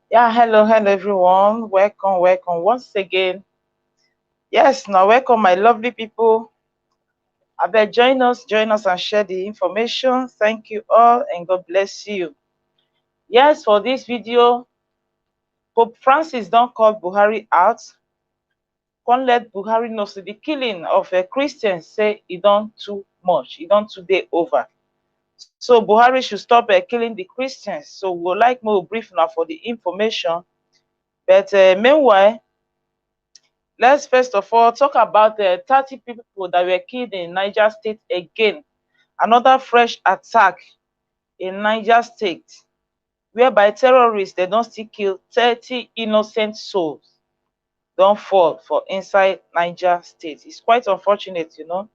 Yeah, hello everyone. Welcome once again. Yes, now welcome my lovely people. I bet join us and share the information. Thank you all and God bless you. Yes, for this video, Pope Francis don't call Buhari out. Can't let Buhari know so the killing of a Christian say it don't too much. It don't today over. So Buhari should stop killing the Christians. So we'll like more brief now for the information. But meanwhile, let's first of all talk about the 30 people that were killed in Niger State again. Another fresh attack in Niger State, whereby terrorists they don't still kill 30 innocent souls. Don't fall for inside Niger State. It's quite unfortunate, you know.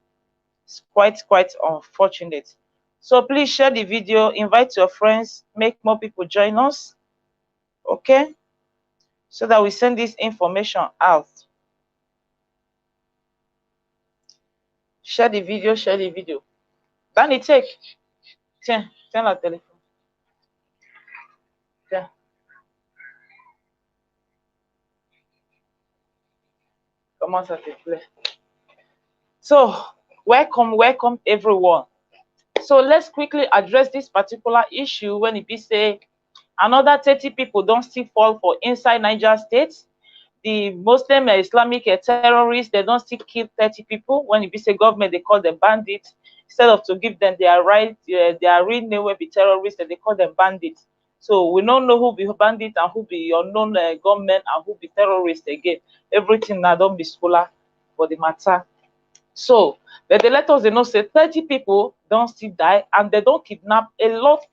It's quite unfortunate. So please share the video, invite your friends, make more people join us. Okay? So that we send this information out. Share the video, share the video. Danny, take. Tiens la téléphone. Tiens. Comment ça te plaît? So, welcome everyone. So let's quickly address this particular issue when it be say another 30 people don't still fall for inside Niger State. The Muslim Islamic terrorists, they don't still kill 30 people. When it be say government, they call them bandits. Instead of to give them their right, their real name will be terrorists, and they call them bandits. So we don't know who be bandit and who be unknown gunmen and who be terrorists again. Everything now don't be scholar for the matter. So, but they let us they know say 30 people don't still die and they don't kidnap a lot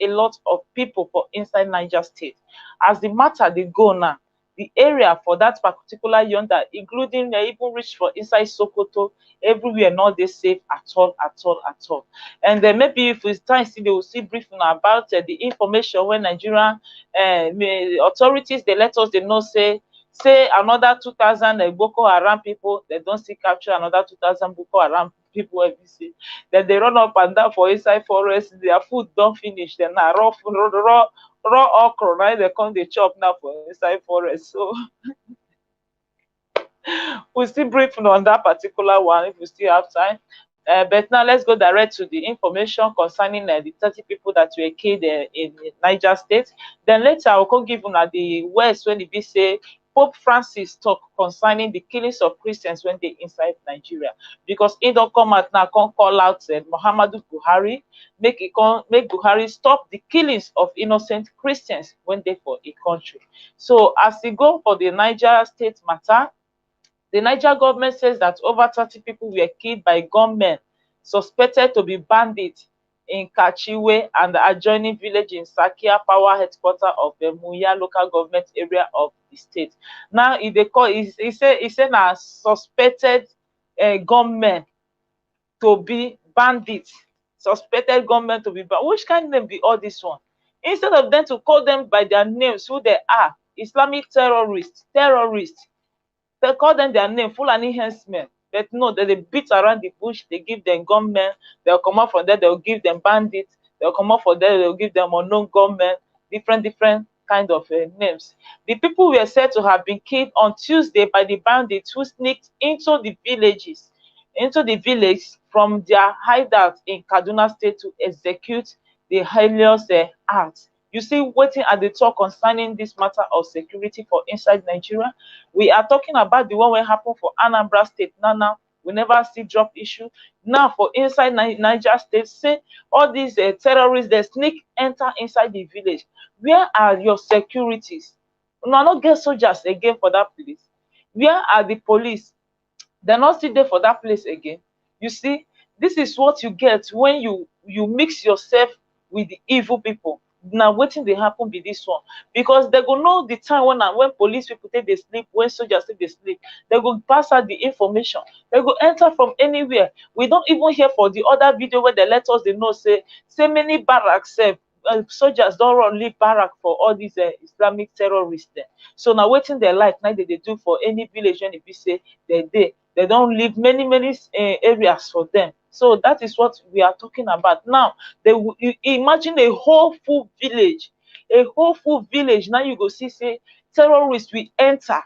of people for inside Niger State. As the matter they go now, the area for that particular yonder, including even reach for inside Sokoto, everywhere not they safe at all. And then maybe if it's time, see they will see briefing about the information when Nigerian authorities they let us they know say another 2,000 Boko Haram people, they don't see capture another 2,000 Boko Haram people every day. Then they run up and down for inside forest, their food don't finish. Then now raw okra, now they come they chop now for inside forest. So we still brief on that particular one if we still have time. But now let's go direct to the information concerning the 30 people that were killed in Niger State. Then later I will give you the West when it be say Pope Francis talk concerning the killings of Christians when they inside Nigeria. Because he don't come out now, can call out Muhammadu Buhari, make Buhari stop the killings of innocent Christians when they for a country. So as we go for the Niger State matter, the Niger government says that over 30 people were killed by gunmen suspected to be bandits in Kachiwe and the adjoining village in Sakia, power headquarters of the Muya local government area of the state. Now, if they call, he said na suspected gunmen to be bandits, suspected gunmen to be bandits. Which kind of name be all this one? Instead of them to call them by their names, who they are, Islamic terrorists, they call them their name, Fulani herdsmen. But no, they beat around the bush, they give them gunmen, they'll come out from there, they'll give them bandits, they'll come out from there, they'll give them unknown gunmen, different kind of names. The people were said to have been killed on Tuesday by the bandits who sneaked into the village from their hideout in Kaduna State to execute the heinous act. You see, waiting at the talk concerning this matter of security for inside Nigeria. We are talking about the one that happened for Anambra State. Now, we never see drop issue. Now, for inside Niger State, say all these terrorists, they sneak enter inside the village. Where are your securities? No, not get soldiers again for that place. Where are the police? They're not still there for that place again. You see, this is what you get when you mix yourself with the evil people. Now waiting they happen be this one, because they go know the time when police people take they sleep, when soldiers take they sleep, they go pass out the information, they go enter from anywhere. We don't even hear for the other video where they let us they know say many barracks soldiers don't run leave barrack for all these Islamic terrorists there. So now waiting their life now they do for any village when it be say they don't leave many areas for them. So that is what we are talking about now. They imagine a whole full village, a whole full village. Now you go see say terrorists will enter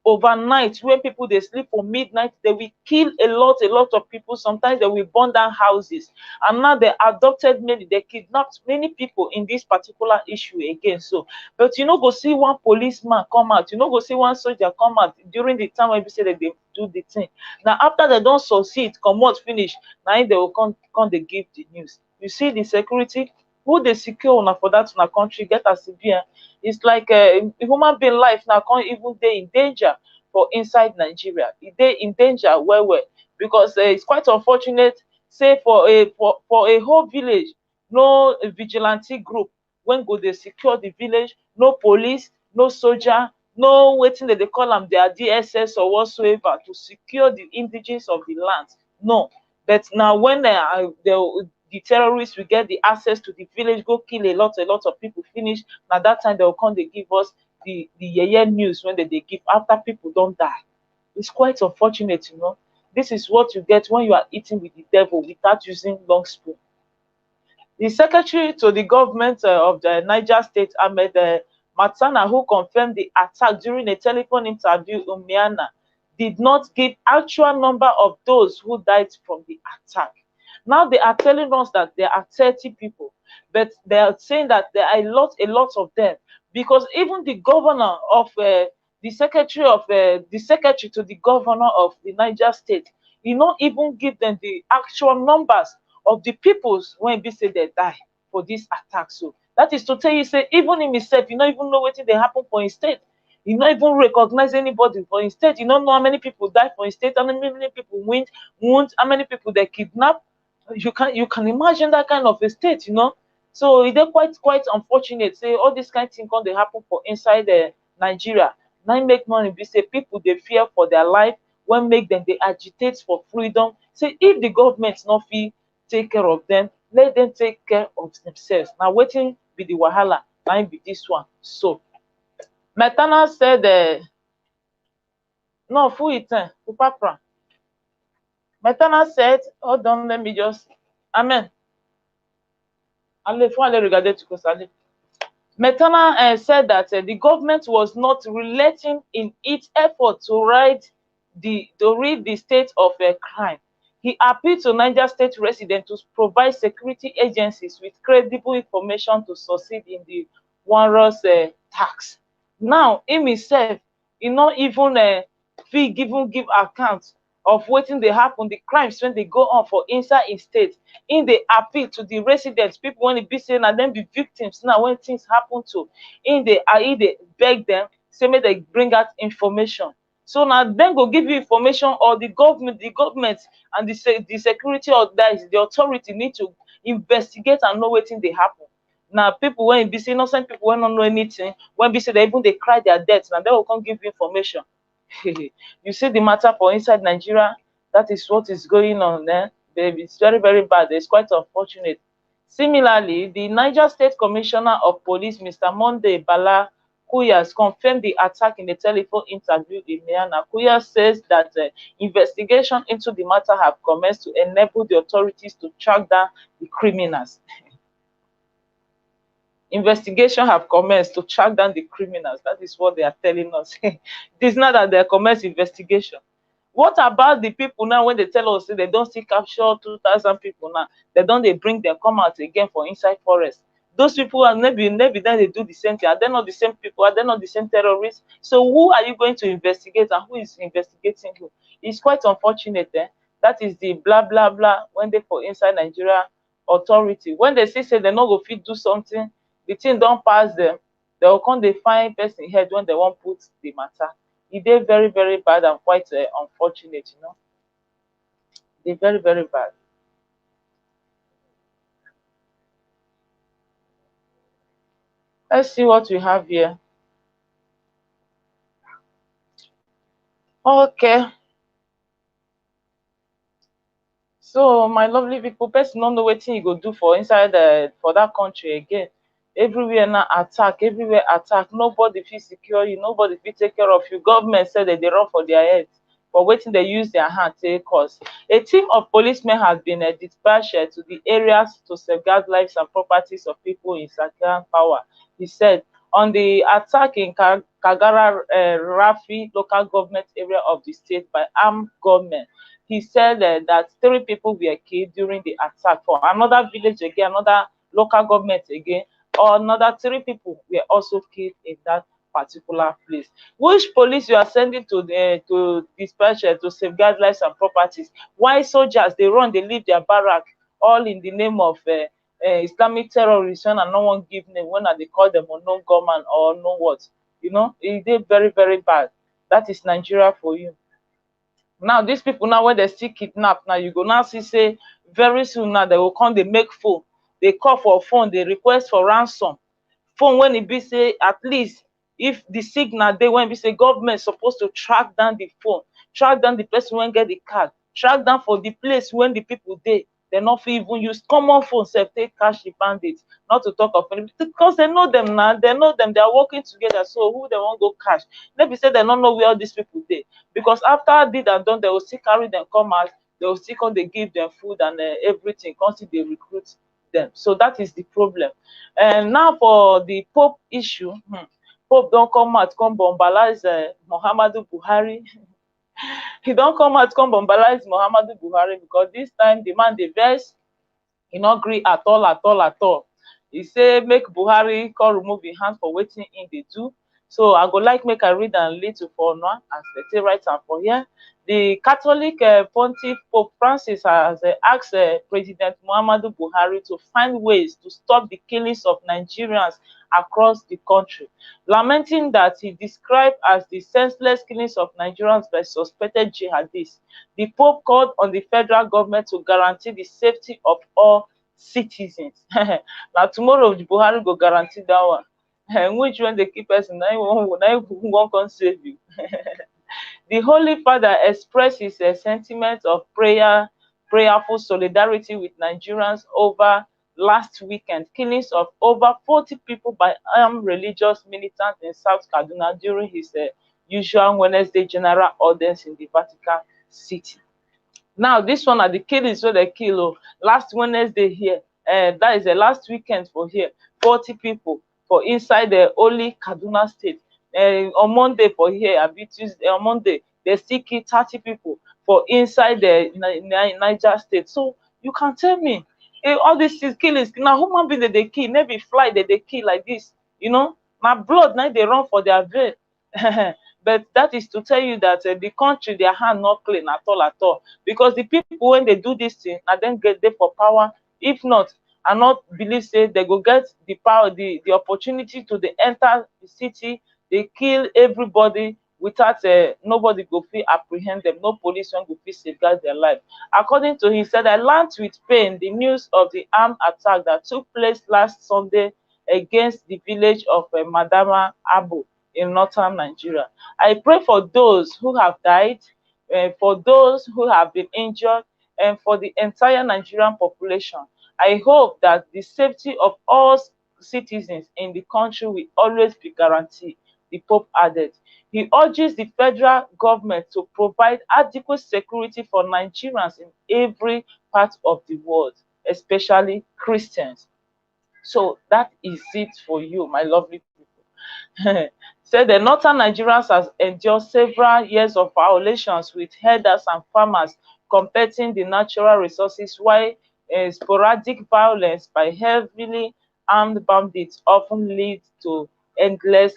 overnight when people they sleep for midnight. They will kill a lot of people. Sometimes they will burn down houses. And now they adopted many, they kidnapped many people in this particular issue again. So, but you know, go see one policeman come out, you know, go see one soldier come out during the time when we say that they do the thing. Now after they don't succeed, come out finish, now they will come they give the news. You see the security who they secure now for that in a country get as severe. It's like a human being life now can't even dey in danger for inside Nigeria. They in danger well because it's quite unfortunate. Say for a whole village, no vigilante group when go they secure the village, no police, no soldier, no waiting that they call them their DSS or whatsoever to secure the indigenous of the land. No, but now when the terrorists will get the access to the village, go kill a lot of people, finish. Now that time they will come, they give us the yeye news when they give after people don't die. It's quite unfortunate, you know. This is what you get when you are eating with the devil without using long spoon. The secretary to the government of the Niger State, Ahmed Matana, who confirmed the attack during a telephone interview in Miana, did not give actual number of those who died from the attack. Now they are telling us that there are 30 people, but they are saying that there are a lot of them, because even the governor of the secretary to the governor of the Niger State, he not even give them the actual numbers of the peoples when they say they die for this attack. So that is to tell you, say even in himself, you don't even know what they happen for his state. You not even recognize anybody for his state. You don't know how many people die for his state, how many people wound, how many people they kidnap. You can imagine that kind of a state, you know. So it's quite unfortunate. Say all this kind of thing can they happen for inside Nigeria. Now make money be say people they fear for their life when make them they agitate for freedom. Say if the government not feel take care of them, let them take care of themselves. Now waiting be the wahala, now be this one. So Metana said no full it Upapra. Metana said, hold on, let me just amen. Metana said that the government was not relating in its effort to rid the state of crime. He appealed to Niger State residents to provide security agencies with credible information to succeed in the onerous tax. Now, him himself, he not even give account of wetin dey happen, the crimes when they go on for inside in state. In the appeal to the residents, people when e be say na dem be victims now when things happen to, in the beg them say make they bring out information. So now dem go give you information, or the government and the security of that the authority need to investigate and know wetin dey happen. Now people when be say innocent people when don't know anything, when be say they even they cry their deaths, and they will come give you information. You see the matter for inside Nigeria, that is what is going on there. Baby, it's very bad. It's quite unfortunate. Similarly, the Niger State Commissioner of Police, Mr. Monday Bala Kuyas, confirmed the attack in a telephone interview in Miana. Kuyas says that investigation into the matter have commenced to enable the authorities to track down the criminals. Investigation have commenced to track down the criminals. That is what they are telling us. It is not that they commenced investigation. What about the people now when they tell us they don't see capture 2,000 people now? They bring them come out again for inside forest. Those people are maybe then they do the same thing. Are they not the same people? Are they not the same terrorists? So who are you going to investigate, and who is investigating who? It's quite unfortunate. That is the blah blah blah when they for inside Nigeria authority. When they say they're not going to do something, the thing don't pass them, they will come they find person head when they won't put the matter. It is very bad and quite unfortunate, you know. They're very bad. Let's see what we have here. Okay. So my lovely people, person don't know what you go do for inside for that country again. Everywhere now attack, everywhere attack. Nobody feel secure you, nobody feel take care of you. Government said that they run for their heads, for waiting they use their hand take cause. A team of policemen has been dispatched to the areas to safeguard lives and properties of people in Sakiran power. He said on the attack in Kagara Rafi local government area of the state by armed gunmen. He said that 3 people were killed during the attack. For another village again, another local government again, or another 3 people were also killed in that particular place. Which police you are sending to dispatch to safeguard lives and properties? Why soldiers they run, they leave their barrack, all in the name of Islamic terrorism, and no one give name when they call them unknown gunman or no what? You know, it is very, very bad. That is Nigeria for you. Now these people now when they still kidnap, now you go now see say very soon now they will come, they make phone, they call for phone, they request for ransom. Phone when it be say at least if the signal they when be say government supposed to track down the phone, track down the person when get the card, track down for the place when the people dey, they not fit even use common phone sef take catch the bandits, not to talk of any, because they know them now, they know them, they are working together, so who they wan go catch? No be say they no know where all these people dey, because after did and done they will still carry them come out, they will still come dey give them food and everything, come still dey recruit them. So that is the problem. And now for the Pope issue, Pope don come out come bombalize Muhammadu Buhari. He don come out come bombalize Muhammadu Buhari because this time the man dey vex, he no gree at all at all at all. He say make Buhari come remove him hand for wetin im dey do. So I go like make I read am little for una as they take write am for here. The Catholic Pontiff Pope Francis has asked President Muhammadu Buhari to find ways to stop the killings of Nigerians across the country, lamenting that he described as the senseless killings of Nigerians by suspected jihadists. The Pope called on the federal government to guarantee the safety of all citizens. Now tomorrow Buhari go guarantee that one. Which when they keep person, now won't come save you. The Holy Father expressed his sentiment of prayerful solidarity with Nigerians over last weekend killings of over 40 people by armed religious militants in South Kaduna during his usual Wednesday general audience in the Vatican City. Now this one are the killings wey they kill last Wednesday here, that is the last weekend for here, 40 people for inside the holy Kaduna State. On Monday for here, Tuesday, on Monday they still kill 30 people for inside the Niger State. So you can tell me, all these killings now human being that they kill, maybe fly that they kill like this, you know, my blood now they run for their vein. But that is to tell you that the country, their hand not clean at all, because the people when they do this thing and then get there for power, if not, I not believe say they go get the power, the opportunity to they enter the city, they kill everybody without nobody go feel apprehend them, no police one go feel safeguard their life. According to he said, I learned with pain the news of the armed attack that took place last Sunday against the village of Madama Abu in northern Nigeria. I pray for those who have died, for those who have been injured, and for the entire Nigerian population. I hope that the safety of all citizens in the country will always be guaranteed, the Pope added. He urges the federal government to provide adequate security for Nigerians in every part of the world, especially Christians. So that is it for you, my lovely people. Said the northern Nigerians has endured several years of violations with herders and farmers competing the natural resources, while sporadic violence by heavily armed bandits often lead to endless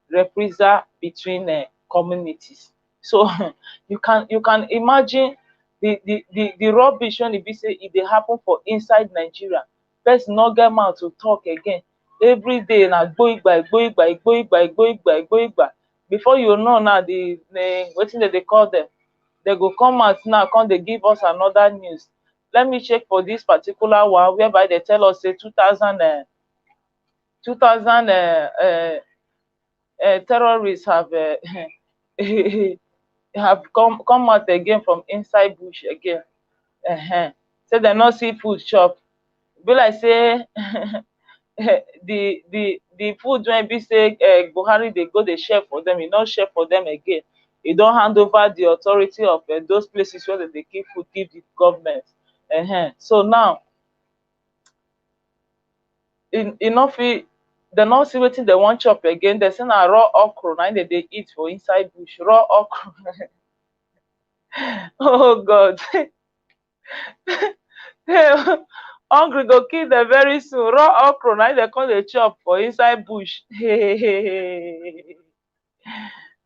reprisal between communities. So you can imagine the rubbish when it be say if they happen for inside Nigeria. Person no get mouth to talk again. Every day na igbo. Before you know now the wetin they call them, they go come out now come they give us another news. Let me check for this particular one whereby they tell us say 2000 terrorists have have come out again from inside bush again. Say they no see food chop. Be like say the food when be say Buhari they go they share for them, he not share for them again. He don't hand over the authority of those places where they keep food, give the government. So now enough They not see wetin they want chop again. They say na raw okra na im dey eat for inside bush. Raw okra. Oh God. Hungry go kill them very soon. Raw okra na im dey come dey chop for inside bush.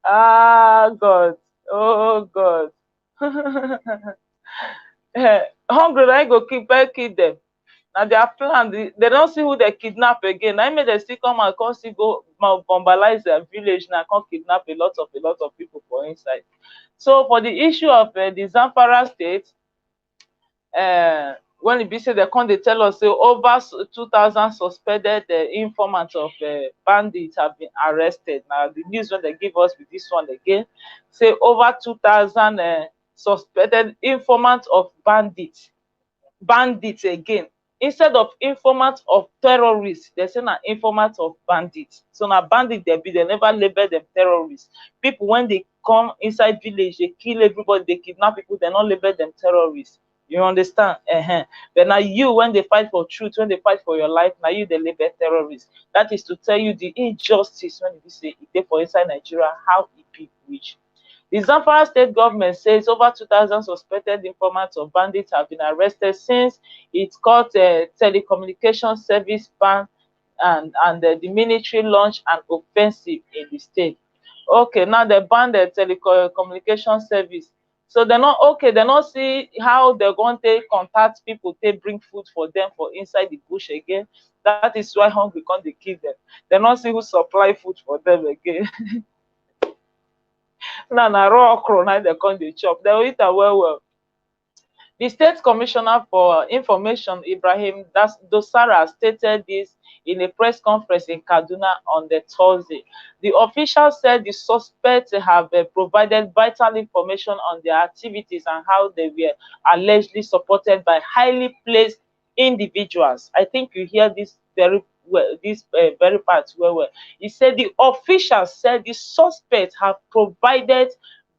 Ah God. Oh God. Hungry na im go kill them. Na their plan. They don see who they kidnap again. Na im make dem still come and come still go bombalize their village now, come kidnap a lot of people for inside. So for the issue of the Zamfara state, when e be say dem come dey tell us say over 2,000 suspected informants of bandits have been arrested. Na the news wey dem give us with this one again, say over 2,000 suspected informants of bandits again, instead of informant of terrorists, they say na informant of bandits. So na bandit dem be, dem never label them terrorists. People when they come inside village, they kill everybody, they kidnap people, they not label them terrorists. You understand? But now you, when they fight for truth, when they fight for your life, now you they label terrorists. That is to tell you the injustice when you say it dey for inside Nigeria, how it be reach. The Zamfara state government says over 2,000 suspected informants of bandits have been arrested since it caught a telecommunication service ban, and the military launched an offensive in the state. Okay, now they banned the telecommunication service. So they're not okay, they not see how they're going to contact people, they bring food for them for inside the bush again. That is why hungry come they kill them. They not see who supply food for them again. Now na raw okra na dem come dey chop. Dem eat am well well. The State Commissioner for Information, Ibrahim Dosara, stated this in a press conference in Kaduna on the Thursday. The official said the suspects have provided vital information on their activities and how they were allegedly supported by highly placed individuals. I think you hear this very well, this very part well. He said the officials said the suspects have provided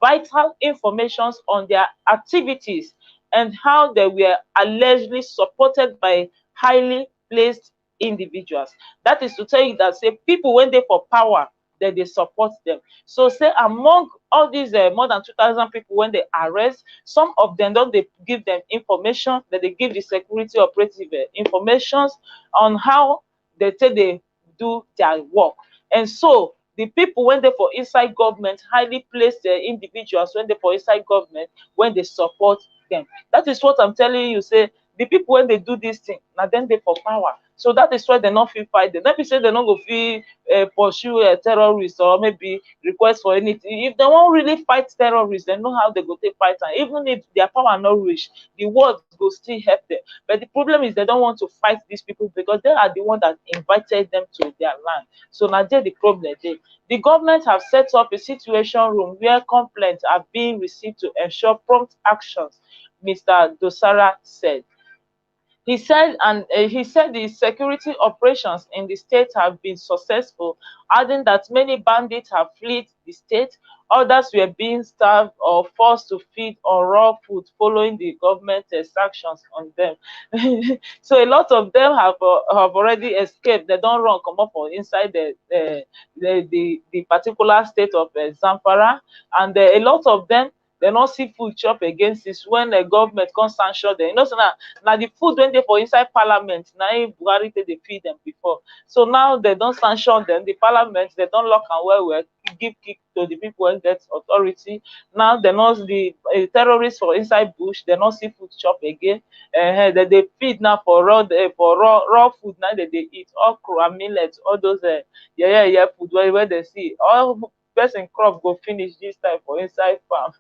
vital information on their activities and how they were allegedly supported by highly placed individuals. That is to tell you that say people when they for power, that they support them. So say among all these more than 2,000 people when they arrest, some of them don't they give them information, that they give the security operative information on how they say they do their work. And so the people when they for inside government, highly placed individuals when they for inside government, when they support them. That is what I'm telling you. Say the people when they do this thing, now then they for power. So that is why they not feel fight them. Let me say they not go feel pursue terrorists or maybe request for anything. If they won't really fight terrorists, they know how they go take fight. And even if their power not reach, the world go still help them. But the problem is they don't want to fight these people because they are the one that invited them to their land. So now there the problem. The government have set up a situation room where complaints are being received to ensure prompt actions, Mr. Dosara said. He said the security operations in the state have been successful, adding that many bandits have fled the state. Others were being starved or forced to feed on raw food following the government sanctions on them. So a lot of them have already escaped. They don't run come up for inside the particular state of Zamfara, and a lot of them they not see food chop against this when the government come sanction them. You know, so now the food when they for inside parliament, now Buhari they feed them before. So now they don't sanction them. The parliament they don't lock and well give kick to the people and get authority. Now they not the terrorists for inside bush. They not see food chop again. They feed now for raw food. Now they eat okra and millet, all those food where they see all person crop go finish this time for inside farm.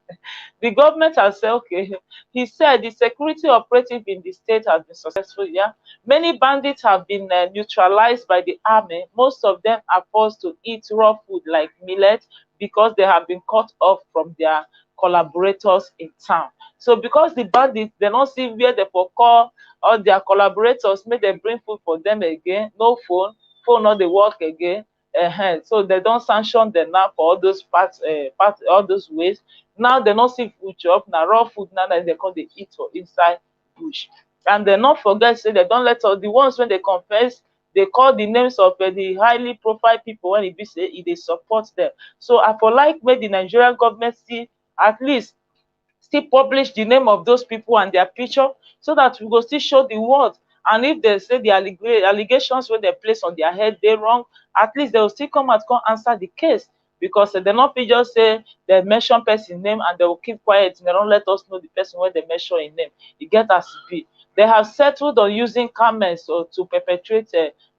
The government has said, okay, he said the security operative in the state has been successful. Yeah, many bandits have been neutralized by the army. Most of them are forced to eat raw food like millet because they have been cut off from their collaborators in town. So because the bandits, they don't see where they for call all their collaborators, make them bring food for them again. No phone not they work again. So they don't sanction them now for all those all those ways. Now they not see food chop, now raw food now that they call they eat for inside bush. And they not forget say they don't let all the ones when they confess they call the names of the highly profile people when it be say they support them. So I for like make the Nigerian government see at least still publish the name of those people and their picture, so that we go still show the world. And if they say the allegations wey dem place on their head dey wrong, at least they will still come out come answer the case, because dem no fit just say dem mention person name and they will keep quiet, dem no let us know the person wey dem mention im name. E get as e be. They have settled on using cameras to perpetrate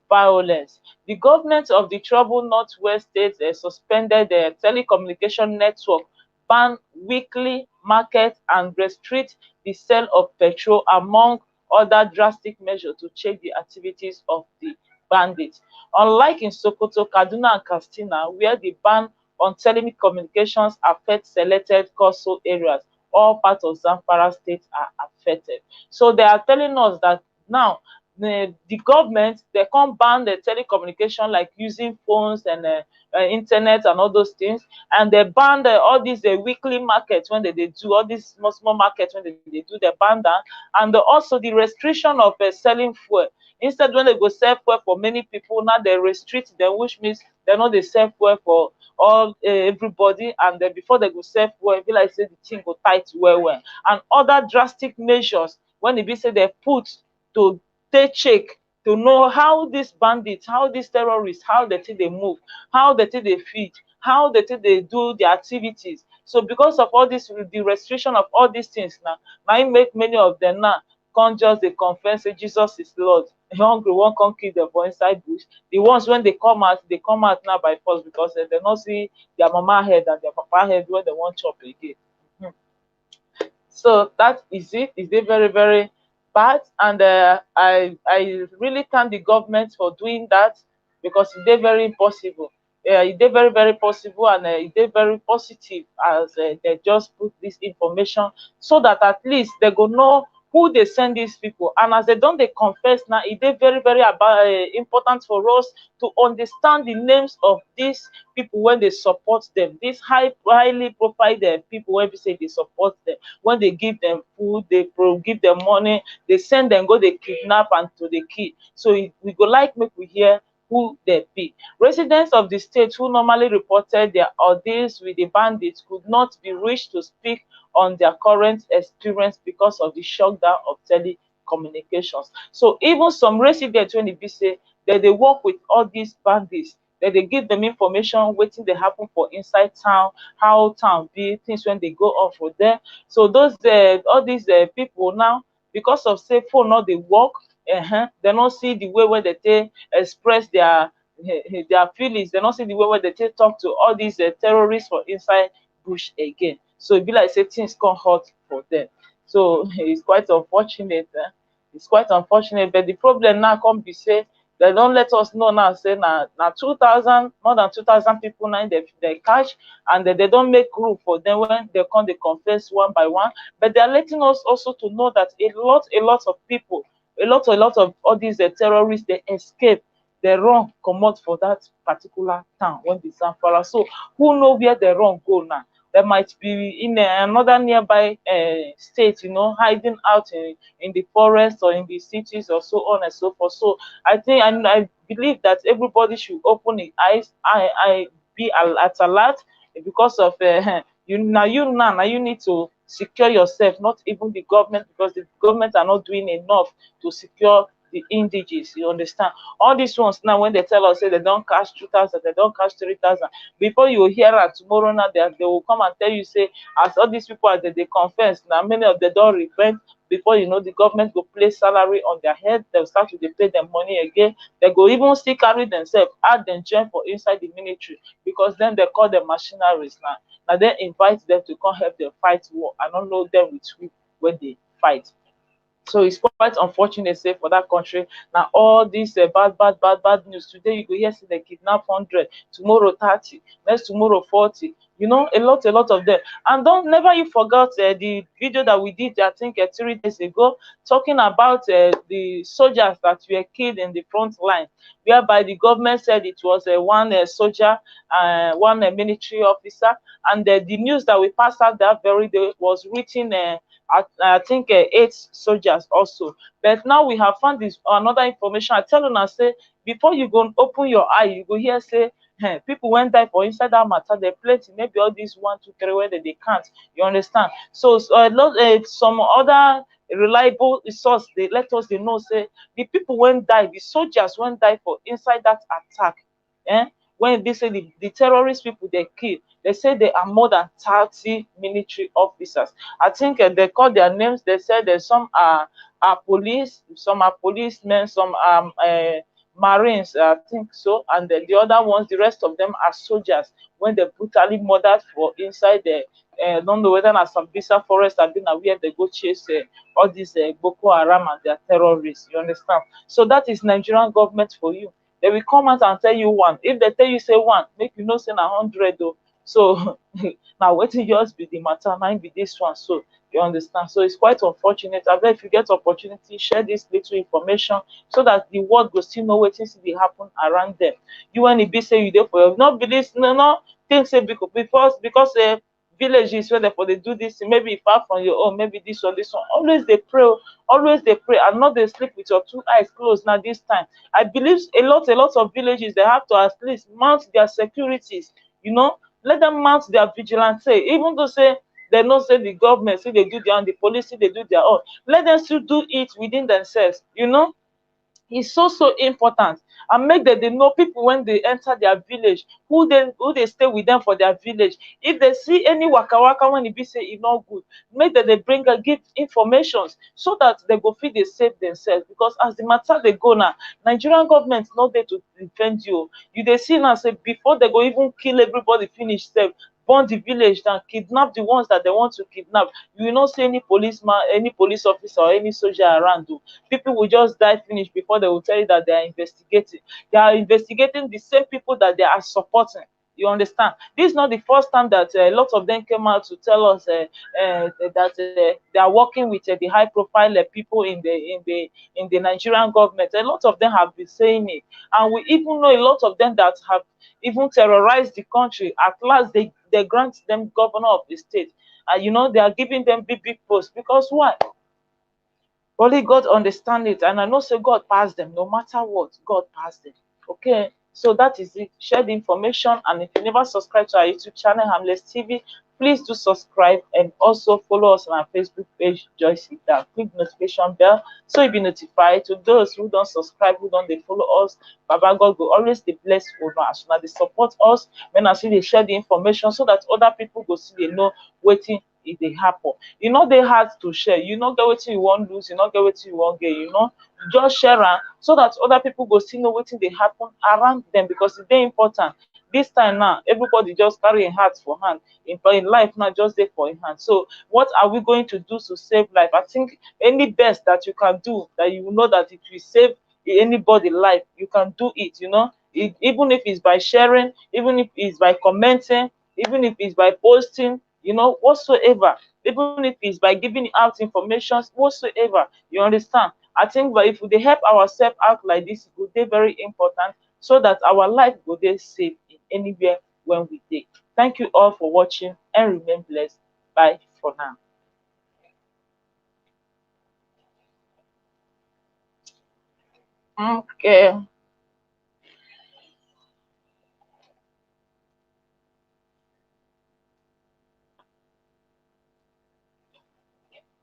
violence. The government of the troubled northwest state suspended the telecommunication network, ban weekly market, and restrict the sale of petrol, among other drastic measures to check the activities of the bandits. Unlike in Sokoto, Kaduna, and Katsina, where the ban on telecommunications affects selected coastal areas, all parts of Zamfara state are affected. So they are telling us that now the government they can't ban the telecommunication, like using phones and internet and all those things, and they ban all these weekly markets when they do all these small markets when they do the ban that, and also the restriction of selling fuel. Instead, when they go sell fuel for many people, now they restrict them, which means they know they sell fuel for all everybody, and then before they go sell fuel, e be like say the thing go tight well, and other drastic measures when e be say they put to take check to know how these bandits, how these terrorists, how they think they move, how they think they feed, how they think they do their activities. So because of all this, the restriction of all these things now, might make many of them now can't just they confess say Jesus is Lord. Hungry one can't kill them for inside bush. The ones when they come out now by force, because they not see their mama head and their papa head when they want chop again. So that is it. Is it very, very bad? And I really thank the government for doing that, because it is very impossible. It is very, very possible, and it is very positive as they just put this information, so that at least they go know who they send these people. And as they don't they confess now, it is very, very important for us to understand the names of these people when they support them. These highly profile people when we say they support them, when they give them food, they give them money, they send them go they kidnap and to the kill. So we go like make we hear who they be. Residents of the state who normally reported their ordeals with the bandits could not be reached to speak on their current experience because of the shutdown of telecommunications. So even some residents when be say that they work with all these bandits, that they give them information waiting they happen for inside town, how town be, things when they go off for them. So those all these people now, because of say phone not they work, they don't see the way where they express their feelings. They don't see the way where they talk to all these terrorists for inside bush again. So it be like say things come hot for them. So it's quite unfortunate. It's quite unfortunate. But the problem now come be say they don't let us know now. Say now 2,000, more than 2,000 people now they catch, and they don't make group for them when they come they confess one by one. But they are letting us also to know that a lot of people, a lot of all these terrorists, they escape, they run comot for that particular town when the Zamfara. So who know where they run go now? They might be in another nearby state, hiding out in the forest or in the cities or so on and so forth. So I think I believe that everybody should open the eyes, I be at alert, because of you need to secure yourself, not even the government, because the government are not doing enough to secure the indiges. You understand? All these ones now, when they tell us say they don't catch 2,000, they don't catch 3,000, before you hear that tomorrow now they will come and tell you say as all these people they confess now, many of them don't repent. Before you know, the government will place salary on their head, they'll start to pay them money again. They go even still carry themselves, add them join for inside the military, because then they call them mercenaries now. Now they invite them to come help them fight war. I don't know them with who when they fight. So it's quite unfortunate, say, for that country. Now all these bad news. Today you go hear say they kidnap 100, tomorrow 30, next tomorrow 40. A lot of them. And don't never you forget the video that we did, I think 3 days ago, talking about the soldiers that were killed in the front line, whereby the government said it was one soldier, one military officer, and the news that we passed out that very day was written I think 8 soldiers also. But now we have found this another information. I tell you now, say before you go open your eye, you go hear say people went die for inside that matter. They plenty, maybe all these 1, 2, 3 where they can't. You understand? So, some other reliable source they let us they know say the people went die, the soldiers went die for inside that attack. Eh? When they say the terrorist people they kill, they say they are more than 30 military officers. I think they call their names. They said that some are police, some are policemen, some are marines, I think so, and the other ones, the rest of them are soldiers. When they brutally murdered for inside the don't know whether na Sambisa forest and then where they go chase all these Boko Haram and their terrorists. You understand? So that is Nigerian government for you. They will come out and tell you one. If they tell you say one, make you know say na 100 though. So now wetin just be the matter, now be this one. So you understand? So it's quite unfortunate. I bet if you get opportunity, share this little information so that the world will still know wetin still dey happen around them. You when e be say you dey for your no believe no think say because villages where for they do this maybe far from your own, maybe this one always they pray oh, always they pray and not they sleep with your 2 eyes closed. Now this time I believe a lot of villages they have to at least mount their securities, you know, let them mount their vigilance, even though say they know say the government say they do their own, the police say they do their own, let them still do it within themselves, you know. It's so important, and make them they know people when they enter their village, who they stay with them for their village. If they see any waka waka when it be say e not good, make them they bring give informations so that they go feel they save themselves. Because as the matter they go now, Nigerian government not there to defend you. You they see now say before they go even kill everybody finish them, burn the village down, kidnap the ones that they want to kidnap. You will not see any policeman, any police officer, or any soldier around. Though. People will just die finish before they will tell you that they are investigating. They are investigating the same people that they are supporting. You understand? This is not the first time that a lot of them came out to tell us that they are working with the high-profile people in the Nigerian government. A lot of them have been saying it, and we even know a lot of them that have even terrorized the country. At last, they grant them governor of the state. You know, they are giving them big posts because why? Only God understand it, and I know say God pass them. No matter what, God pass them. Okay, so that is it. Share the information, and if you never subscribe to our YouTube channel, Harmless TV, please do subscribe and also follow us on our Facebook page, Joyce Down. Click the notification bell so you'll be notified. To those who don't subscribe, who don't they follow us, Baba God will always be blessed for us. So now they support us when I see they share the information so that other people go see they know waiting if they happen. You know they hard to share. You know get what you want lose, you know get what you want get, you know. Just share am so that other people go see know wetin dey happen around them because it's very important. This time now, everybody just carry a heart for hand. In life now, just there for in hand. So what are we going to do to save life? I think any best that you can do, that you know that it will save anybody life, you can do it, you know. Even if it's by sharing, even if it's by commenting, even if it's by posting, you know, whatsoever, even if it's by giving out information whatsoever, you understand. I think but if we dey help ourselves out like this, it would be very important so that our life will be safe in anywhere when we dey. Thank you all for watching and remain blessed. Bye for now. Okay.